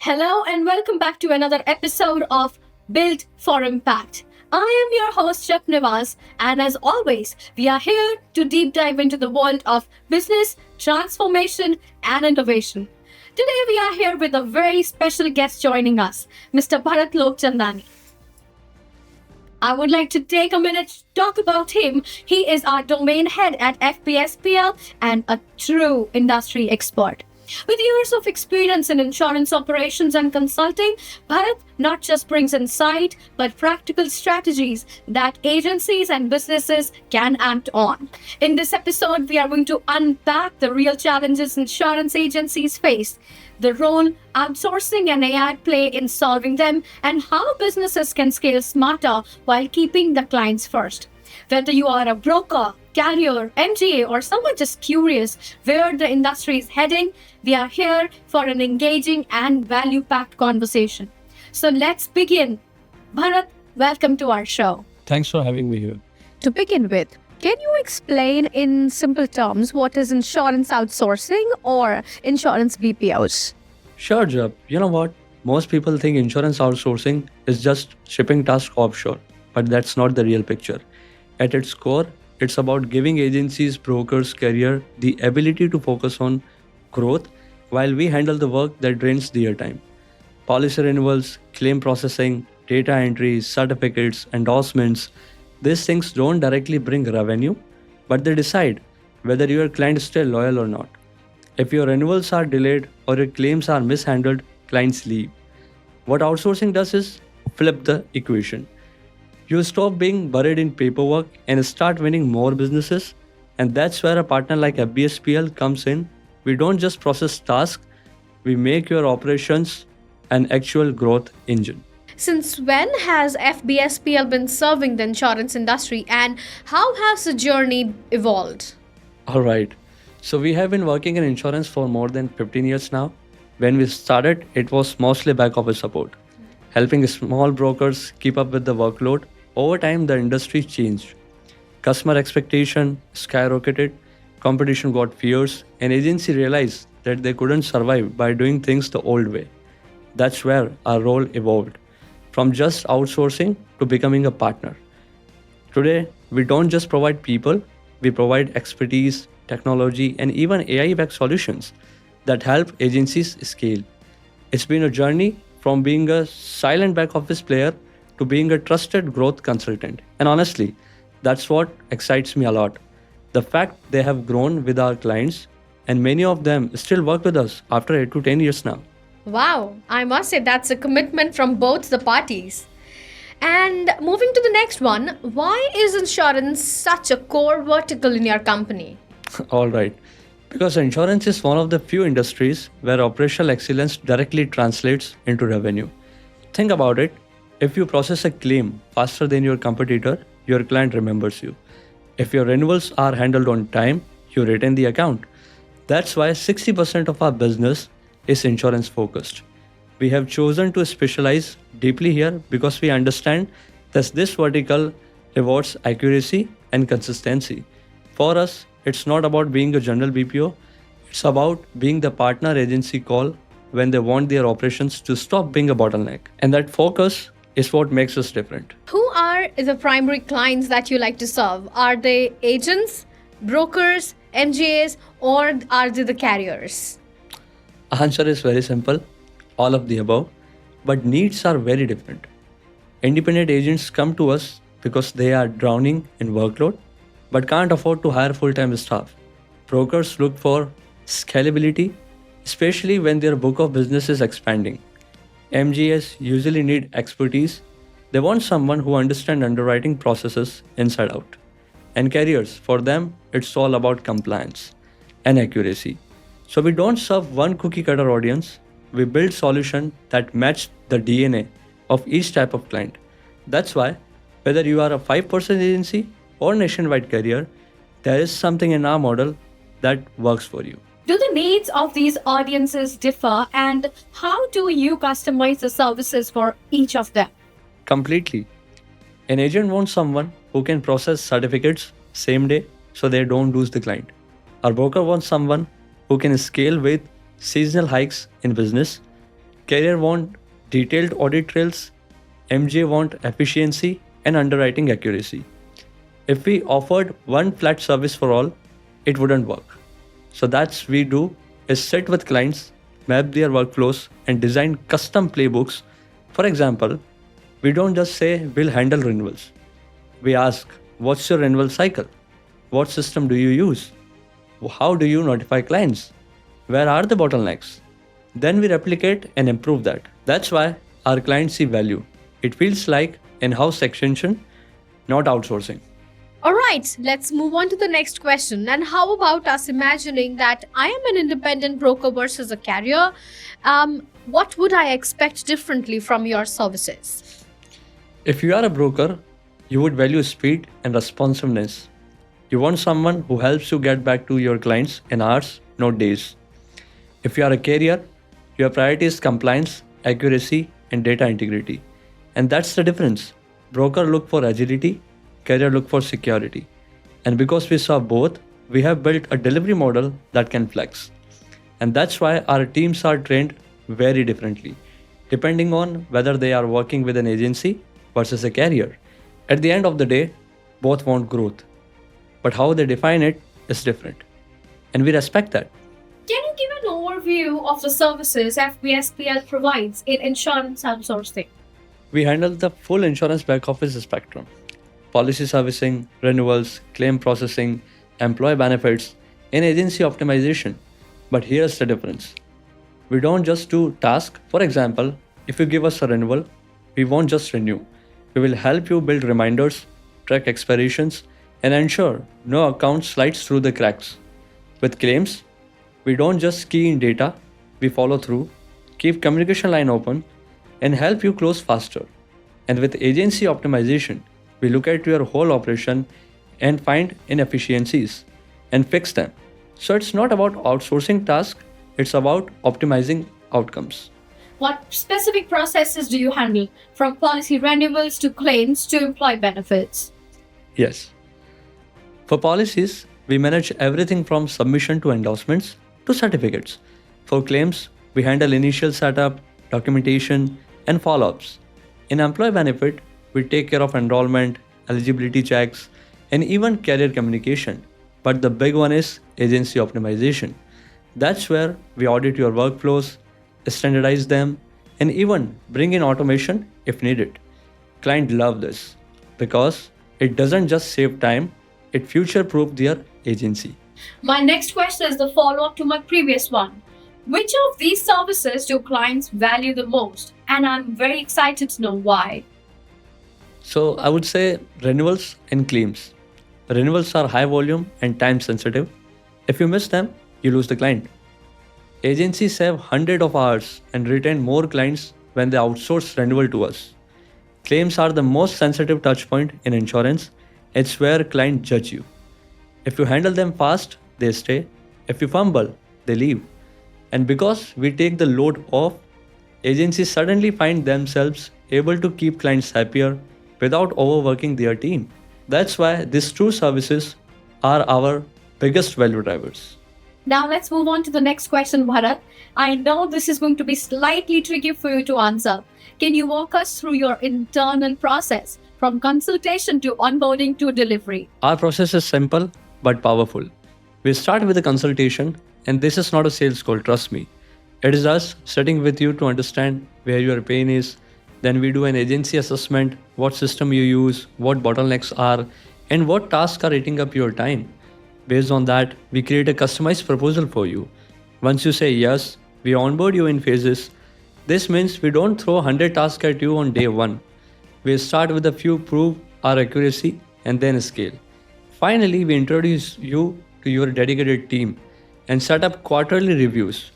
Hello and welcome back to another episode of Built for Impact. I am your host, Jeff Nivas, and as always, we are here to deep dive into the world of business, transformation, and innovation. Today, we are here with a very special guest joining us, Mr. Bharat Lokchandani. I would like to take a minute to talk about him. He is our domain head at FBSPL and a true industry expert. With years of experience in insurance operations and consulting, Bharat not just brings insight, but practical strategies that agencies and businesses can act on. In this episode, we are going to unpack the real challenges insurance agencies face, the role outsourcing and AI play in solving them, and how businesses can scale smarter while keeping the clients first. Whether you are a broker, carrier, MGA, or someone just curious where the industry is heading, we are here for an engaging and value-packed conversation. So let's begin. Bharat, welcome to our show. Thanks for having me here. To begin with, can you explain in simple terms what is insurance outsourcing or insurance BPOs? Sure, Jab. You know what? Most people think insurance outsourcing is just shipping tasks offshore, but that's not the real picture. At its core, it's about giving agencies, brokers, carrier the ability to focus on growth while we handle the work that drains their time. Policy renewals, claim processing, data entry, certificates, endorsements, these things don't directly bring revenue, but they decide whether your client is still loyal or not. If your renewals are delayed or your claims are mishandled, clients leave. What outsourcing does is flip the equation. You stop being buried in paperwork and start winning more businesses, and that's where a partner like FBSPL comes in. We don't just process tasks, we make your operations an actual growth engine. Since when has FBSPL been serving the insurance industry and how has the journey evolved? Alright, so we have been working in insurance for more than 15 years now. When we started, it was mostly back office support, helping small brokers keep up with the workload. Over time, the industry changed. Customer expectation skyrocketed, competition got fierce, and agency realized that they couldn't survive by doing things the old way. That's where our role evolved, from just outsourcing to becoming a partner. Today, we don't just provide people, we provide expertise, technology, and even AI-backed solutions that help agencies scale. It's been a journey from being a silent back office player to being a trusted growth consultant. And honestly, that's what excites me a lot. The fact they have grown with our clients, and many of them still work with us after 8 to 10 years now. Wow, I must say that's a commitment from both the parties. And moving to the next one, why is insurance such a core vertical in your company? All right. Because insurance is one of the few industries where operational excellence directly translates into revenue. Think about it. If you process a claim faster than your competitor, your client remembers you. If your renewals are handled on time, you retain the account. That's why 60% of our business is insurance focused. We have chosen to specialize deeply here because we understand that this vertical rewards accuracy and consistency. For us, it's not about being a general BPO, it's about being the partner agency call when they want their operations to stop being a bottleneck. And that focus is what makes us different. Who are the primary clients that you like to serve? Are they agents, brokers, MGAs, or are they the carriers? Answer is very simple, all of the above, but needs are very different. Independent agents come to us because they are drowning in workload but can't afford to hire full-time staff. Brokers look for scalability, especially when their book of business is expanding. MGAs usually need expertise. They want someone who understands underwriting processes inside out. And carriers, for them, it's all about compliance and accuracy. So we don't serve one cookie cutter audience. We build solutions that match the DNA of each type of client. That's why, whether you are a 5% agency or nationwide carrier, there is something in our model that works for you. Do the needs of these audiences differ, and how do you customize the services for each of them? Completely. An agent wants someone who can process certificates same day so they don't lose the client. Our broker wants someone who can scale with seasonal hikes in business. Carrier want detailed audit trails, MJ want efficiency and underwriting accuracy. If we offered one flat service for all, it wouldn't work. So that's we do is sit with clients, map their workflows and design custom playbooks. For example, we don't just say we'll handle renewals. We ask, what's your renewal cycle? What system do you use? How do you notify clients? Where are the bottlenecks? Then we replicate and improve that. That's why our clients see value. It feels like in-house extension, not outsourcing. All right, let's move on to the next question. And how about us imagining that I am an independent broker versus a carrier? What would I expect differently from your services? If you are a broker, you would value speed and responsiveness. You want someone who helps you get back to your clients in hours, not days. If you are a carrier, your priority is compliance, accuracy, and data integrity. And that's the difference. Broker look for agility, carrier look for security. And because we saw both, we have built a delivery model that can flex. And that's why our teams are trained very differently, depending on whether they are working with an agency versus a carrier. At the end of the day, both want growth, but how they define it is different. And we respect that. Can you give an overview of the services FBSPL provides in insurance outsourcing? We handle the full insurance back office spectrum: policy servicing, renewals, claim processing, employee benefits, and agency optimization. But here's the difference. We don't just do tasks. For example, if you give us a renewal, we won't just renew. We will help you build reminders, track expirations, and ensure no account slides through the cracks. With claims, we don't just key in data, we follow through, keep communication line open, and help you close faster. And with agency optimization, we look at your whole operation and find inefficiencies and fix them. So it's not about outsourcing tasks, it's about optimizing outcomes. What specific processes do you handle, from policy renewals to claims to employee benefits? Yes. For policies, we manage everything from submission to endorsements to certificates. For claims, we handle initial setup, documentation, and follow-ups. In employee benefit, we take care of enrollment, eligibility checks, and even career communication. But the big one is agency optimization. That's where we audit your workflows, standardize them, and even bring in automation if needed. Clients love this because it doesn't just save time, it future-proof their agency. My next question is the follow up to my previous one. Which of these services do clients value the most? And I'm very excited to know why. So I would say renewals and claims. Renewals are high volume and time sensitive. If you miss them, you lose the client. Agencies save hundreds of hours and retain more clients when they outsource renewal to us. Claims are the most sensitive touchpoint in insurance. It's where clients judge you. If you handle them fast, they stay. If you fumble, they leave. And because we take the load off, agencies suddenly find themselves able to keep clients happier without overworking their team. That's why these two services are our biggest value drivers. Now let's move on to the next question, Bharat. I know this is going to be slightly tricky for you to answer. Can you walk us through your internal process from consultation to onboarding to delivery? Our process is simple but powerful. We start with a consultation, and this is not a sales call, trust me. It is us sitting with you to understand where your pain is. Then we do an agency assessment, what system you use, what bottlenecks are, and what tasks are eating up your time. Based on that, we create a customized proposal for you. Once you say yes, we onboard you in phases. This means we don't throw 100 tasks at you on day one. We start with a few, prove our accuracy, and then scale. Finally, we introduce you to your dedicated team and set up quarterly reviews.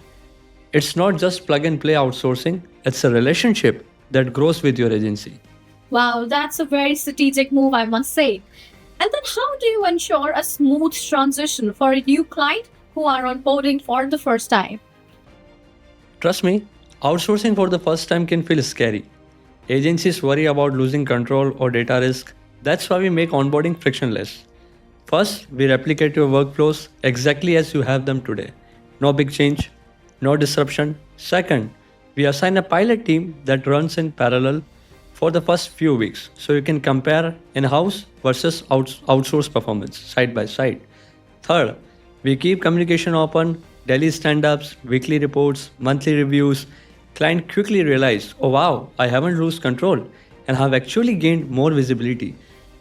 It's not just plug and play outsourcing, it's a relationship that grows with your agency. Wow, that's a very strategic move, I must say. And then how do you ensure a smooth transition for a new client who are onboarding for the first time? Trust me, outsourcing for the first time can feel scary. Agencies worry about losing control or data risk. That's why we make onboarding frictionless. First, we replicate your workflows exactly as you have them today. No big change, no disruption. Second, We assign a pilot team that runs in parallel for the first few weeks so you can compare in house versus outsourced performance side by side. Third, we keep communication open, daily stand ups, weekly reports, monthly reviews. Client quickly realize, oh wow, I haven't lost control and have actually gained more visibility.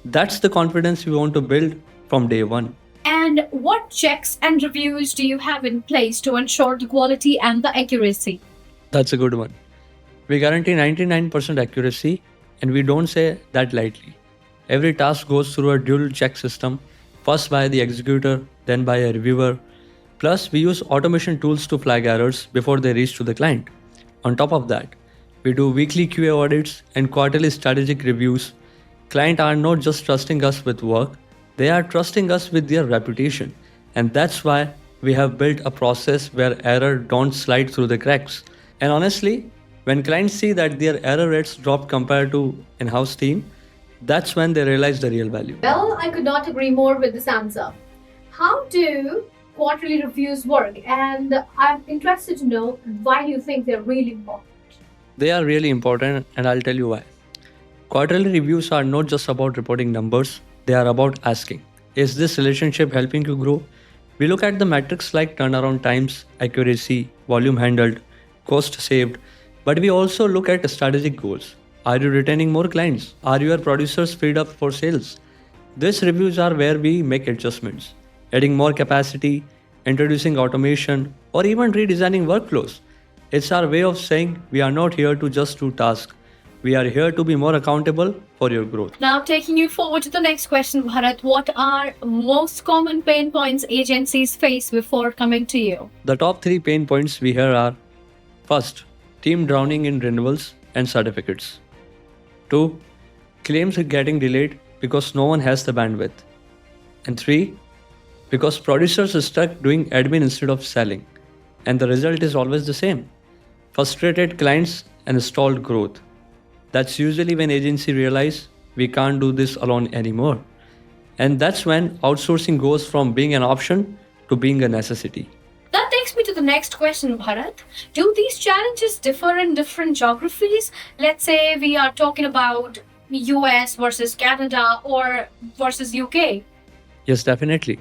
That's the confidence we want to build from day one. And what checks and reviews do you have in place to ensure the quality and the accuracy? That's a good one. We guarantee 99% accuracy and we don't say that lightly. Every task goes through a dual check system, first by the executor, then by a reviewer. Plus, we use automation tools to flag errors before they reach to the client. On top of that, we do weekly QA audits and quarterly strategic reviews. Clients are not just trusting us with work, they are trusting us with their reputation. And that's why we have built a process where error don't slide through the cracks. And honestly, when clients see that their error rates drop compared to in-house team, that's when they realize the real value. Well, I could not agree more with this answer. How do quarterly reviews work? And I'm interested to know why you think they're really important. They are really important and I'll tell you why. Quarterly reviews are not just about reporting numbers, they are about asking, is this relationship helping you grow? We look at the metrics like turnaround times, accuracy, volume handled, cost saved, but we also look at strategic goals. Are you retaining more clients? Are your producers freed up for sales? These reviews are where we make adjustments, adding more capacity, introducing automation, or even redesigning workflows. It's our way of saying we are not here to just do tasks. We are here to be more accountable for your growth. Now, taking you forward to the next question, Bharat, what are most common pain points agencies face before coming to you? The top 3 pain points we hear are: first, team drowning in renewals and certificates. 2. Claims are getting delayed because no one has the bandwidth. And 3. Because producers are stuck doing admin instead of selling. And the result is always the same: frustrated clients and stalled growth. That's usually when agency realize we can't do this alone anymore. And that's when outsourcing goes from being an option to being a necessity. That takes me to the next question, Bharat. Do these challenges differ in different geographies? Let's say we are talking about US versus Canada or versus UK. Yes, definitely.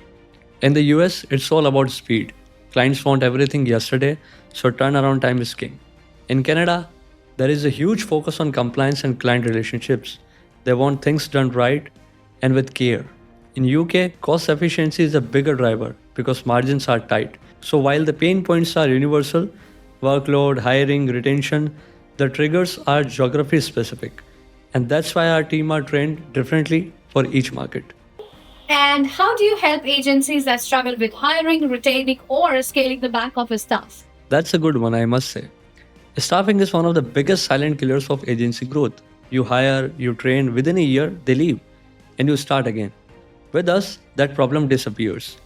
In the US, it's all about speed. Clients want everything yesterday, so turnaround time is king. In Canada, there is a huge focus on compliance and client relationships. They want things done right and with care. In UK, cost efficiency is a bigger driver because margins are tight. So while the pain points are universal, workload, hiring, retention, the triggers are geography specific. And that's why our team are trained differently for each market. And how do you help agencies that struggle with hiring, retaining, or scaling the back office staff? That's a good one, I must say. Staffing is one of the biggest silent killers of agency growth. You hire, you train, within a year, they leave, and you start again. With us, that problem disappears.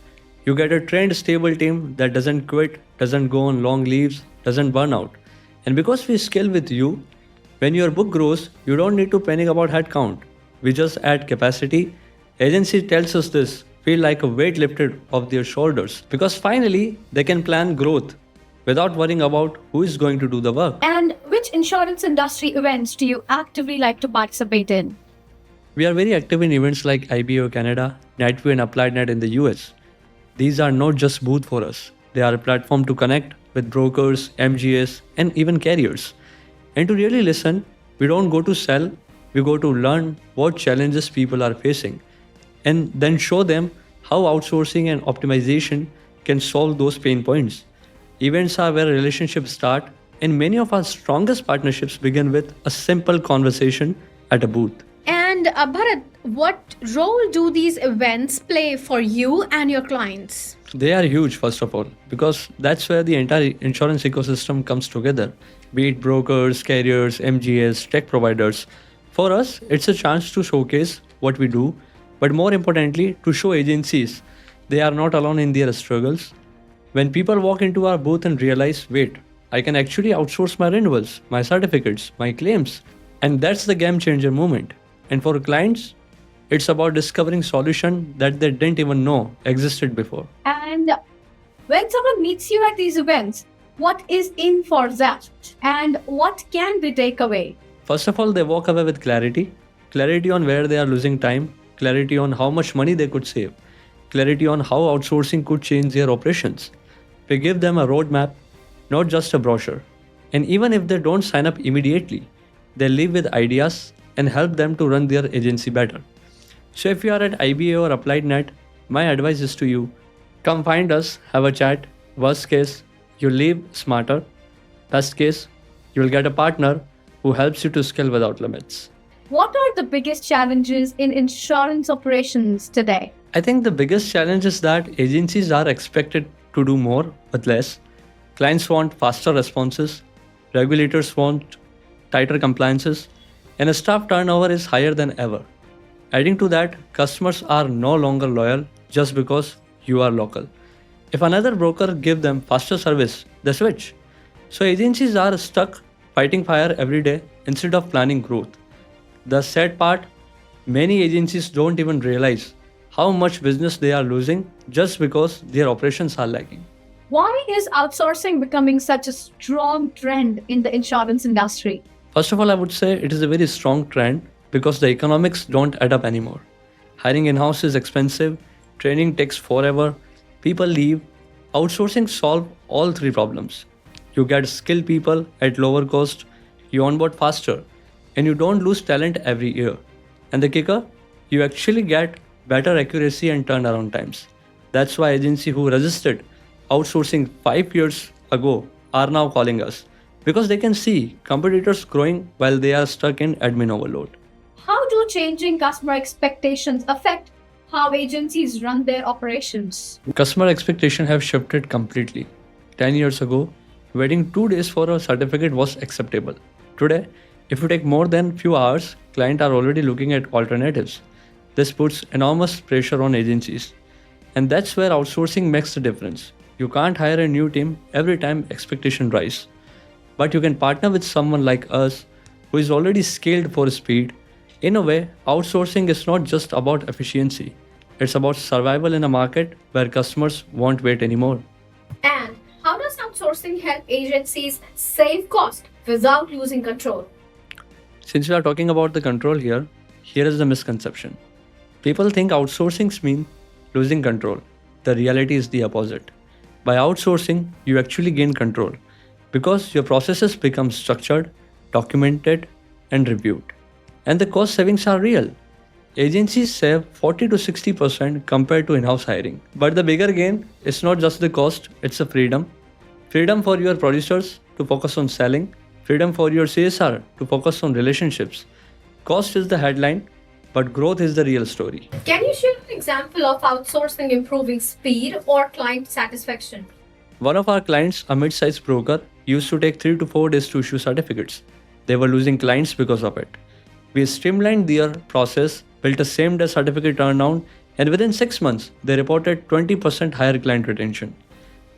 You get a trained, stable team that doesn't quit, doesn't go on long leaves, doesn't burn out. And because we scale with you, when your book grows, you don't need to panic about headcount. We just add capacity. Agency tells us this, feel like a weight lifted off their shoulders because finally they can plan growth without worrying about who is going to do the work. And which insurance industry events do you actively like to participate in? We are very active in events like IBO Canada, NetView and AppliedNet in the US. These are not just booth for us. They are a platform to connect with brokers, MGS and even carriers. And to really listen, we don't go to sell, we go to learn what challenges people are facing and then show them how outsourcing and optimization can solve those pain points. Events are where relationships start, and many of our strongest partnerships begin with a simple conversation at a booth. And Bharat, what role do these events play for you and your clients? They are huge, first of all, because that's where the entire insurance ecosystem comes together, be it brokers, carriers, MGS, tech providers. For us, it's a chance to showcase what we do, but more importantly, to show agencies they are not alone in their struggles. When people walk into our booth and realize, wait, I can actually outsource my renewals, my certificates, my claims. And that's the game changer moment. And for clients, it's about discovering solutions that they didn't even know existed before. And when someone meets you at these events, What is in for that? And what can they take away? First of all, they walk away with clarity. Clarity on where they are losing time, clarity on how much money they could save, clarity on how outsourcing could change their operations. We give them a roadmap, not just a brochure. And even if they don't sign up immediately, they leave with ideas and help them to run their agency better. So if you are at IBA or Applied Net, my advice is to you, come find us, have a chat. Worst case, you leave smarter. Best case, you will get a partner who helps you to scale without limits. What are the biggest challenges in insurance operations today? I think the biggest challenge is that agencies are expected to do more with less. Clients want faster responses, regulators want tighter compliances, and staff turnover is higher than ever. Adding to that, customers are no longer loyal just because you are local. If another broker give them faster service, they switch. So agencies are stuck fighting fire every day instead of planning growth. The sad part, many agencies don't even realize how much business they are losing just because their operations are lagging. Why is outsourcing becoming such a strong trend in the insurance industry? First of all, I would say it is a very strong trend because the economics don't add up anymore. Hiring in-house is expensive, training takes forever, people leave. Outsourcing solves all three problems. You get skilled people at lower cost, you onboard faster, and you don't lose talent every year. And the kicker, you actually get better accuracy and turnaround times. That's why agencies who resisted outsourcing 5 years ago are now calling us because they can see competitors growing while they are stuck in admin overload. How do changing customer expectations affect how agencies run their operations? Customer expectations have shifted completely. 10 years ago, waiting 2 days for a certificate was acceptable. Today, if you take more than few hours, clients are already looking at alternatives. This puts enormous pressure on agencies. And that's where outsourcing makes the difference. You can't hire a new team every time expectations rise. But you can partner with someone like us who is already scaled for speed. In a way, outsourcing is not just about efficiency. It's about survival in a market where customers won't wait anymore. And how does outsourcing help agencies save cost without losing control? Since we are talking about the control here is the misconception. People think outsourcing means losing control. The reality is the opposite. By outsourcing, you actually gain control because your processes become structured, documented, and reviewed. And the cost savings are real. Agencies save 40 to 60% compared to in-house hiring. But the bigger gain is not just the cost, it's the freedom. Freedom for your producers to focus on selling, freedom for your CSR to focus on relationships. Cost is the headline, but growth is the real story. Can you share an example of outsourcing improving speed or client satisfaction? One of our clients, a mid-sized broker, used to take 3 to 4 days to issue certificates. They were losing clients because of it. We streamlined their process, built a same-day certificate turnaround, and within 6 months, they reported 20% higher client retention.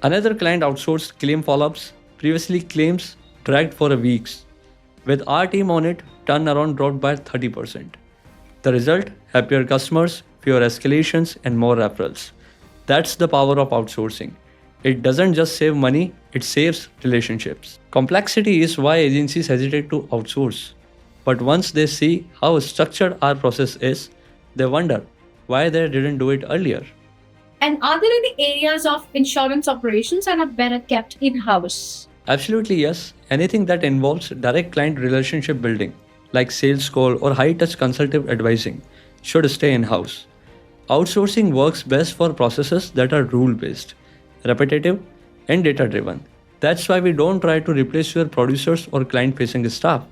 Another client outsourced claim follow-ups. Previously, claims dragged for weeks. With our team on it, turnaround dropped by 30%. The result, happier customers, fewer escalations, and more referrals. That's the power of outsourcing. It doesn't just save money, it saves relationships. Complexity is why agencies hesitate to outsource. But once they see how structured our process is, they wonder why they didn't do it earlier. And are there any areas of insurance operations that are better kept in-house? Absolutely yes. Anything that involves direct client relationship building, like sales call or high-touch consultative advising, should stay in-house. Outsourcing works best for processes that are rule-based, repetitive, and data-driven. That's why we don't try to replace your producers or client-facing staff.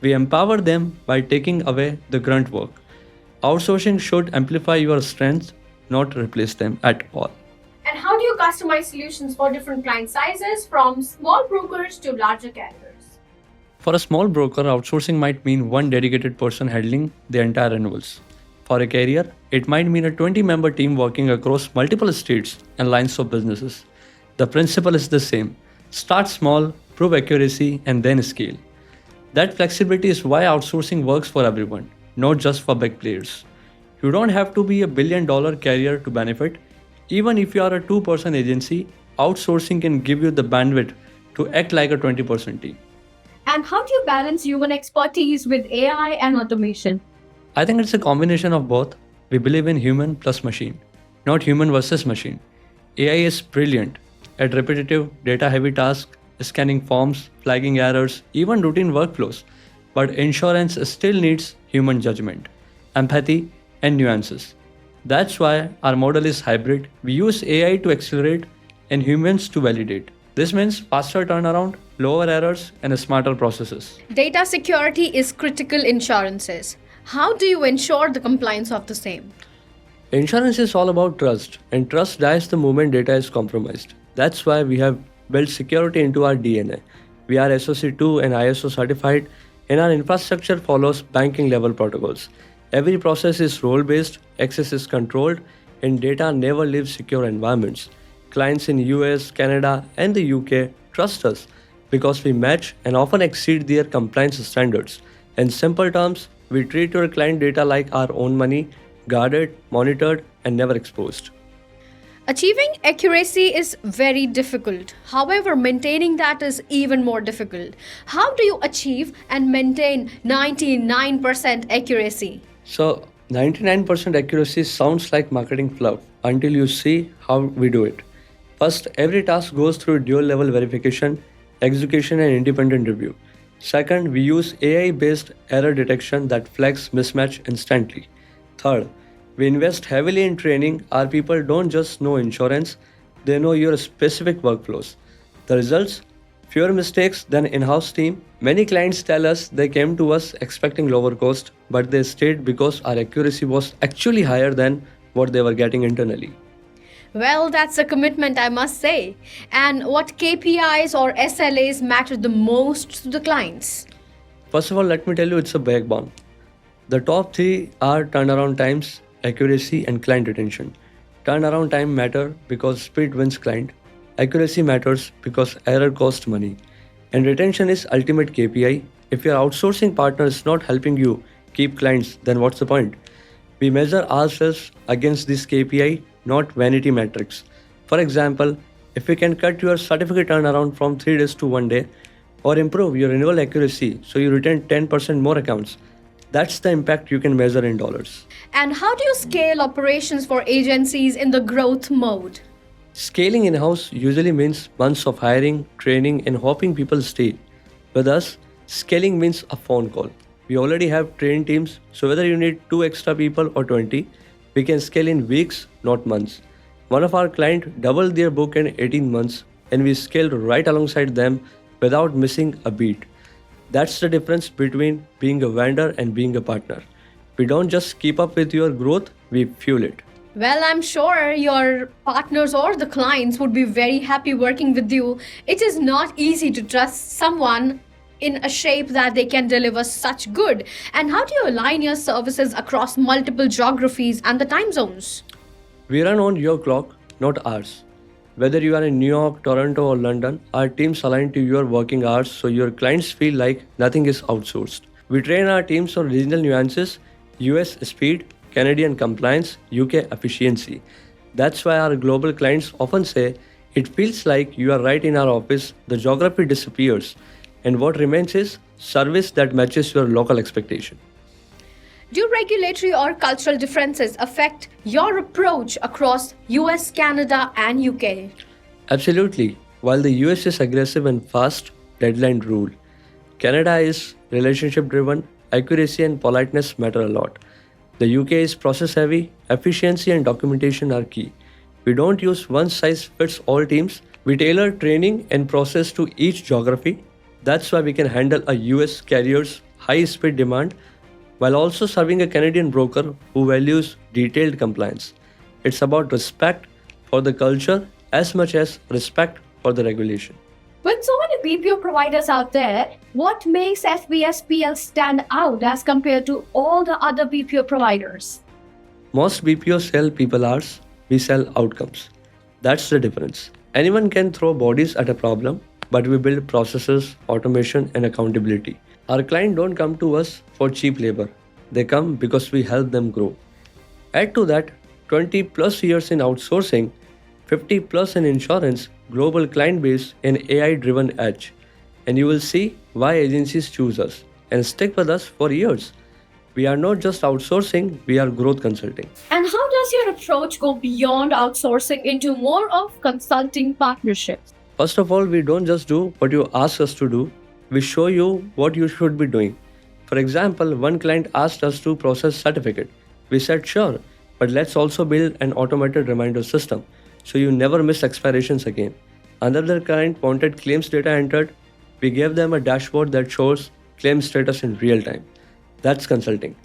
We empower them by taking away the grunt work. Outsourcing should amplify your strengths, not replace them at all. And how do you customize solutions for different client sizes, from small brokers to larger carriers? For a small broker, outsourcing might mean one dedicated person handling the entire renewals. For a carrier, it might mean a 20-member team working across multiple states and lines of businesses. The principle is the same. Start small, prove accuracy, and then scale. That flexibility is why outsourcing works for everyone, not just for big players. You don't have to be a billion-dollar carrier to benefit. Even if you are a 2-person agency, outsourcing can give you the bandwidth to act like a 20% team. And how do you balance human expertise with AI and automation? I think it's a combination of both. We believe in human plus machine, not human versus machine. AI is brilliant at repetitive, data heavy tasks, scanning forms, flagging errors, even routine workflows. But insurance still needs human judgment, empathy, and nuances. That's why our model is hybrid. We use AI to accelerate and humans to validate. This means faster turnaround, lower errors, and smarter processes. Data security is critical in insurances. How do you ensure the compliance of the same? Insurance is all about trust, and trust dies the moment data is compromised. That's why we have built security into our DNA. We are SOC 2 and ISO certified, and our infrastructure follows banking level protocols. Every process is role based, access is controlled, and data never leaves secure environments. Clients in US, Canada, and the UK trust us because we match and often exceed their compliance standards. In simple terms, we treat your client data like our own money, guarded, monitored, and never exposed. Achieving accuracy is very difficult. However, maintaining that is even more difficult. How do you achieve and maintain 99% accuracy? So, 99% accuracy sounds like marketing fluff until you see how we do it. First, every task goes through dual level verification, execution, and independent review. Second, we use AI based error detection that flags mismatch instantly. Third, we invest heavily in training. Our people don't just know insurance, they know your specific workflows. The results? Fewer mistakes than in-house team. Many clients tell us they came to us expecting lower cost, but they stayed because our accuracy was actually higher than what they were getting internally. Well, that's a commitment, I must say. And what KPIs or SLAs matter the most to the clients? First of all, let me tell you it's a backbone. The top three are turnaround times, accuracy, and client retention. Turnaround time matter because speed wins client. Accuracy matters because error costs money. And retention is ultimate KPI. If your outsourcing partner is not helping you keep clients, then what's the point? We measure ourselves against this KPI, not vanity metrics. For example, if we can cut your certificate turnaround from 3 days to 1 day, or improve your renewal accuracy so you retain 10% more accounts, that's the impact you can measure in dollars. And how do you scale operations for agencies in the growth mode? Scaling in house usually means months of hiring, training, and hoping people stay. With us, scaling means a phone call. We already have trained teams, so whether you need 2 extra people or 20, we can scale in weeks, not months. One of our clients doubled their book in 18 months, and we scaled right alongside them without missing a beat. That's the difference between being a vendor and being a partner. We don't just keep up with your growth, we fuel it. Well, I'm sure your partners or the clients would be very happy working with you. It is not easy to trust someone in a shape that they can deliver such good. And how do you align your services across multiple geographies and the time zones? We run on your clock, not ours. Whether you are in New York, Toronto, or London, our teams align to your working hours so your clients feel like nothing is outsourced. We train our teams on regional nuances, US speed, Canadian compliance, UK efficiency. That's why our global clients often say, it feels like you are right in our office, the geography disappears, and what remains is service that matches your local expectation. Do regulatory or cultural differences affect your approach across US, Canada, and UK? Absolutely. While the US is aggressive and fast, deadline rule. Canada is relationship driven, accuracy and politeness matter a lot. The UK is process heavy, efficiency and documentation are key. We don't use one size fits all teams, we tailor training and process to each geography. That's why we can handle a US carrier's high speed demand while also serving a Canadian broker who values detailed compliance. It's about respect for the culture as much as respect for the regulation. With so many BPO providers out there, what makes FBSPL stand out as compared to all the other BPO providers? Most BPOs sell people hours, we sell outcomes. That's the difference. Anyone can throw bodies at a problem, but we build processes, automation, and accountability. Our clients don't come to us for cheap labor. They come because we help them grow. Add to that 20 plus years in outsourcing, 50 plus in insurance, global client base, and AI driven edge. And you will see why agencies choose us and stick with us for years. We are not just outsourcing, we are growth consulting. And how does your approach go beyond outsourcing into more of consulting partnerships? First of all, we don't just do what you ask us to do, we show you what you should be doing. For example, one client asked us to process certificate. We said sure, but let's also build an automated reminder system so you never miss expirations again. Another client wanted claims data entered. We gave them a dashboard that shows claim status in real time. That's consulting.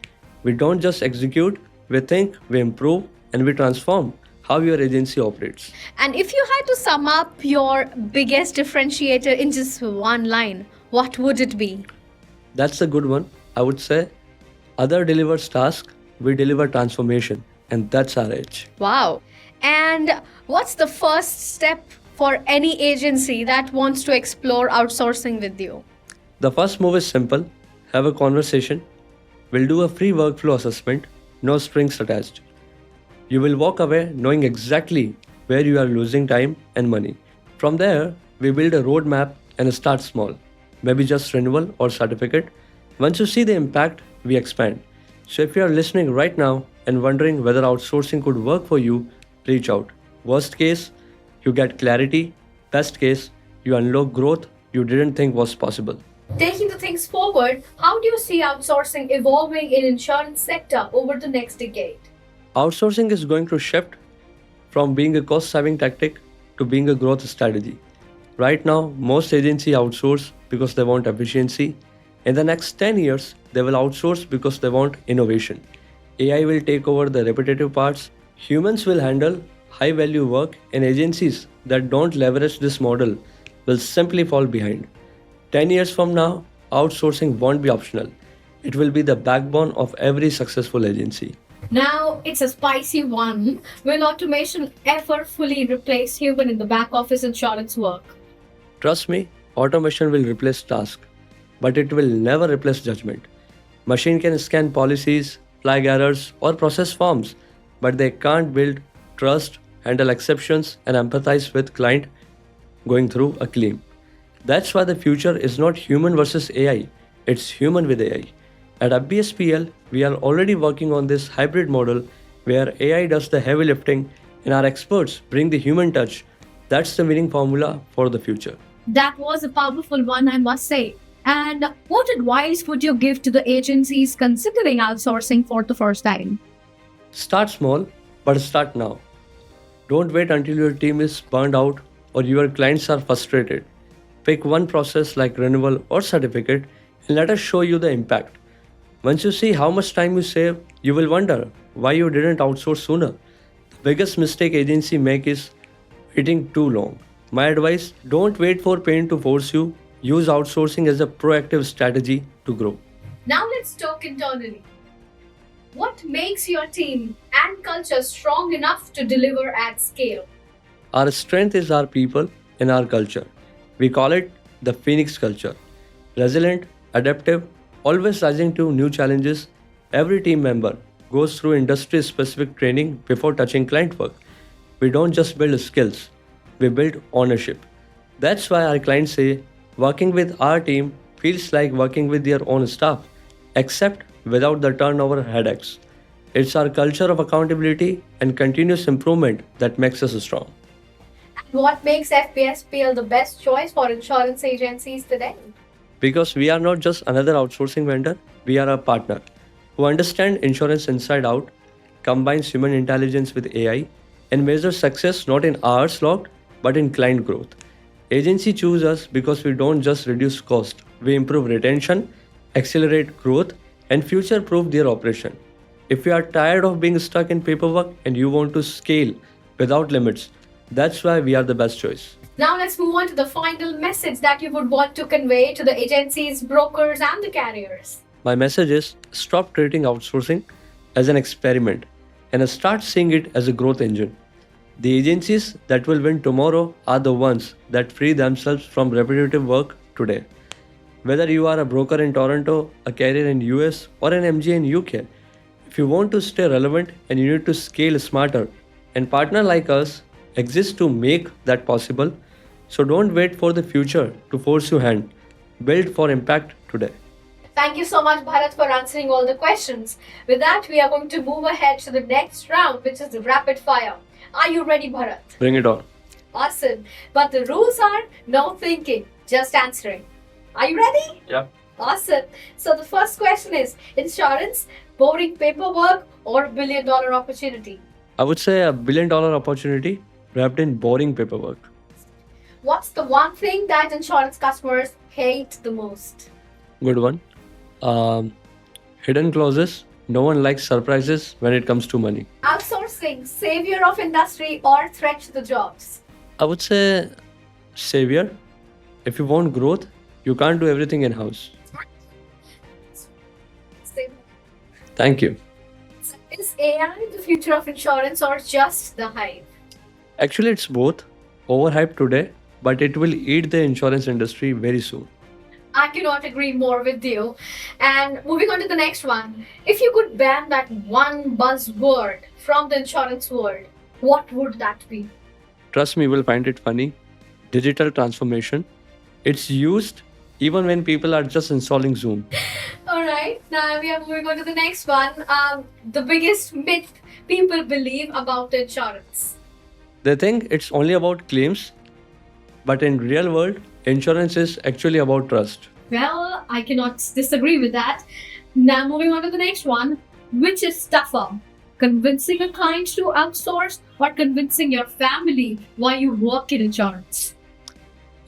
We don't just execute, we think, we improve, and we transform how your agency operates. And if you had to sum up your biggest differentiator in just one line, what would it be? That's a good one. I would say other delivers task, we deliver transformation, and that's our edge. Wow. And what's the first step for any agency that wants to explore outsourcing with you? The first move is simple. Have a conversation. We'll do a free workflow assessment, no strings attached. You will walk away knowing exactly where you are losing time and money. From there, we build a roadmap and start small, maybe just renewal or certificate. Once you see the impact, we expand. So if you are listening right now and wondering whether outsourcing could work for you, reach out. Worst case, you get clarity. Best case, you unlock growth you didn't think was possible. Taking the things forward, how do you see outsourcing evolving in insurance sector over the next decade? Outsourcing is going to shift from being a cost-saving tactic to being a growth strategy. Right now, most agencies outsource because they want efficiency. In the next 10 years, they will outsource because they want innovation. AI will take over the repetitive parts. Humans will handle high-value work, and agencies that don't leverage this model will simply fall behind. 10 years from now, outsourcing won't be optional. It will be the backbone of every successful agency. Now, it's a spicy one. Will automation ever fully replace human in the back office insurance work? Trust me, automation will replace tasks, but it will never replace judgment. Machine can scan policies, flag errors, or process forms, but they can't build trust, handle exceptions, and empathize with client going through a claim. That's why the future is not human versus AI, it's human with AI. At FBSPL, we are already working on this hybrid model where AI does the heavy lifting and our experts bring the human touch. That's the winning formula for the future. That was a powerful one, I must say. And what advice would you give to the agencies considering outsourcing for the first time? Start small, but start now. Don't wait until your team is burned out or your clients are frustrated. Pick one process like renewal or certificate and let us show you the impact. Once you see how much time you save, you will wonder why you didn't outsource sooner. The biggest mistake agencies make is waiting too long. My advice, don't wait for pain to force you. Use outsourcing as a proactive strategy to grow. Now let's talk internally. What makes your team and culture strong enough to deliver at scale? Our strength is our people and our culture. We call it the Phoenix culture. Resilient, adaptive, always rising to new challenges. Every team member goes through industry specific training before touching client work. We don't just build skills, we build ownership. That's why our clients say working with our team feels like working with their own staff, except without the turnover headaches. It's our culture of accountability and continuous improvement that makes us strong. What makes FBSPL the best choice for insurance agencies today? Because we are not just another outsourcing vendor, we are a partner who understands insurance inside out, combines human intelligence with AI, and measures success not in hours logged but in client growth. Agency choose us because we don't just reduce cost, we improve retention, accelerate growth, and future-proof their operation. If you are tired of being stuck in paperwork and you want to scale without limits, that's why we are the best choice. Now let's move on to the final message that you would want to convey to the agencies, brokers, and the carriers. My message is stop treating outsourcing as an experiment and start seeing it as a growth engine. The agencies that will win tomorrow are the ones that free themselves from repetitive work today. Whether you are a broker in Toronto, a carrier in US, or an MG in UK, if you want to stay relevant and you need to scale smarter and partner like us, exists to make that possible. So don't wait for the future to force your hand. Build for impact today. Thank you so much, Bharat, for answering all the questions. With that, we are going to move ahead to the next round, which is the rapid fire. Are you ready, Bharat? Bring it on. Awesome. But the rules are no thinking, just answering. Are you ready? Yeah. Awesome. So the first question is insurance, boring paperwork, or $1 billion opportunity? I would say $1 billion opportunity wrapped in boring paperwork. What's the one thing that insurance customers hate the most? Good one. Hidden clauses. No one likes surprises when it comes to money. Outsourcing, savior of industry, or threat to the jobs? I would say savior. If you want growth, you can't do everything in house. Thank you. So is AI the future of insurance or just the hype? Actually, it's both. Overhyped today, but it will eat the insurance industry very soon. I cannot agree more with you. And moving on to the next one. If you could ban that one buzzword from the insurance world, what would that be? Trust me, you will find it funny. Digital transformation. It's used even when people are just installing Zoom. Alright, now we are moving on to the next one. The biggest myth people believe about insurance. They think it's only about claims, but in real world, insurance is actually about trust. Well, I cannot disagree with that. Now, moving on to the next one. Which is tougher? Convincing a client to outsource or convincing your family why you work in insurance?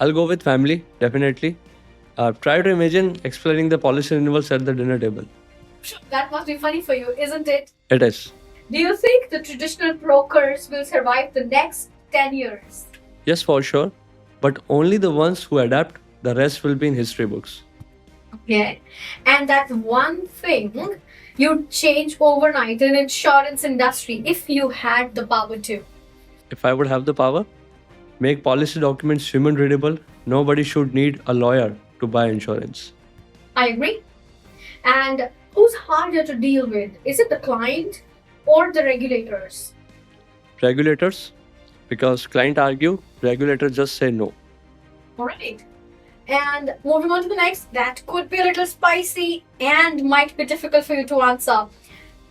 I'll go with family, definitely. Try to imagine explaining the policy renewals at the dinner table. That must be funny for you, isn't it? It is. Do you think the traditional brokers will survive the next 10 years? Yes, for sure. But only the ones who adapt, the rest will be in history books. Okay. And that one thing you'd change overnight in insurance industry if you had the power to. If I would have the power, make policy documents human readable. Nobody should need a lawyer to buy insurance. I agree. And who's harder to deal with? Is it the client or the regulators? Regulators, because client argue, regulators just say no. Alright. And moving on to the next, that could be a little spicy and might be difficult for you to answer.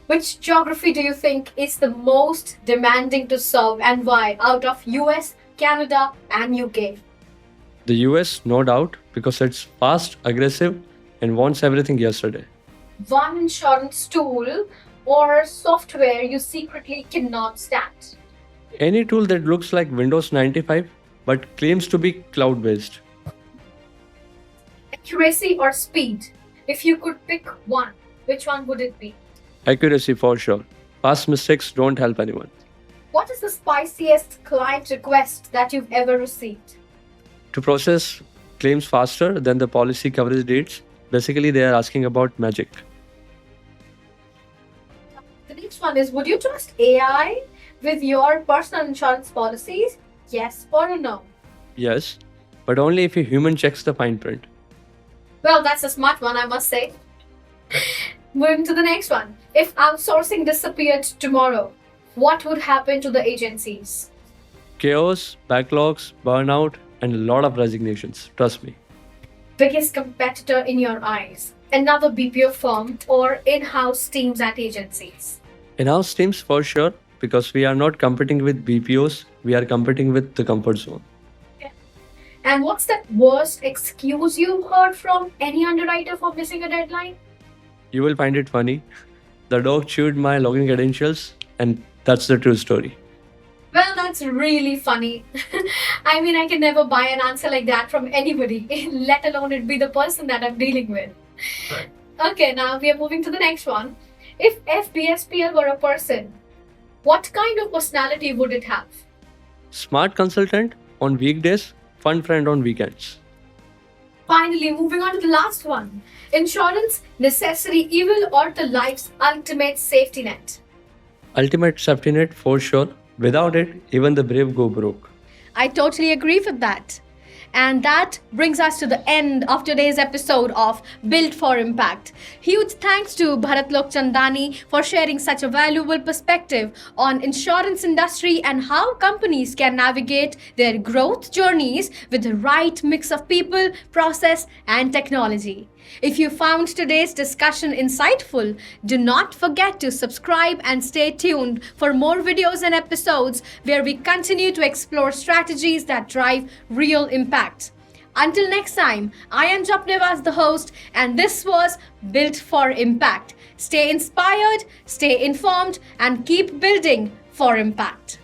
Which geography do you think is the most demanding to serve and why out of US, Canada, and UK? The US, no doubt, because it's fast, aggressive, and wants everything yesterday. One insurance tool or software you secretly cannot stand? Any tool that looks like Windows 95 but claims to be cloud based. Accuracy or speed? If you could pick one, which one would it be? Accuracy for sure. Past mistakes don't help anyone. What is the spiciest client request that you've ever received? To process claims faster than the policy coverage dates, basically they are asking about magic. The next one is, would you trust AI with your personal insurance policies? Yes or no? Yes, but only if a human checks the fine print. Well, that's a smart one, I must say. Moving to the next one. If outsourcing disappeared tomorrow, what would happen to the agencies? Chaos, backlogs, burnout, and a lot of resignations. Trust me. Biggest competitor in your eyes? Another BPO firm or in-house teams at agencies? In-house teams for sure, because we are not competing with BPOs, we are competing with the comfort zone. And what's that worst excuse you've heard from any underwriter for missing a deadline? You will find it funny. The dog chewed my login credentials, and that's the true story. Well, that's really funny. I mean, I can never buy an answer like that from anybody, let alone it be the person that I'm dealing with. Right. Okay, now we are moving to the next one. If FBSPL were a person, what kind of personality would it have? Smart consultant on weekdays, fun friend on weekends. Finally, moving on to the last one. Insurance, necessary evil or the life's ultimate safety net? Ultimate safety net for sure. Without it, even the brave go broke. I totally agree with that. And that brings us to the end of today's episode of Built for Impact. Huge thanks to Bharat Lok Chandani for sharing such a valuable perspective on insurance industry and how companies can navigate their growth journeys with the right mix of people, process, and technology. If you found today's discussion insightful, do not forget to subscribe and stay tuned for more videos and episodes where we continue to explore strategies that drive real impact. Until next time, I am Japnevas, the host, and this was Built for Impact. Stay inspired, stay informed, and keep building for impact.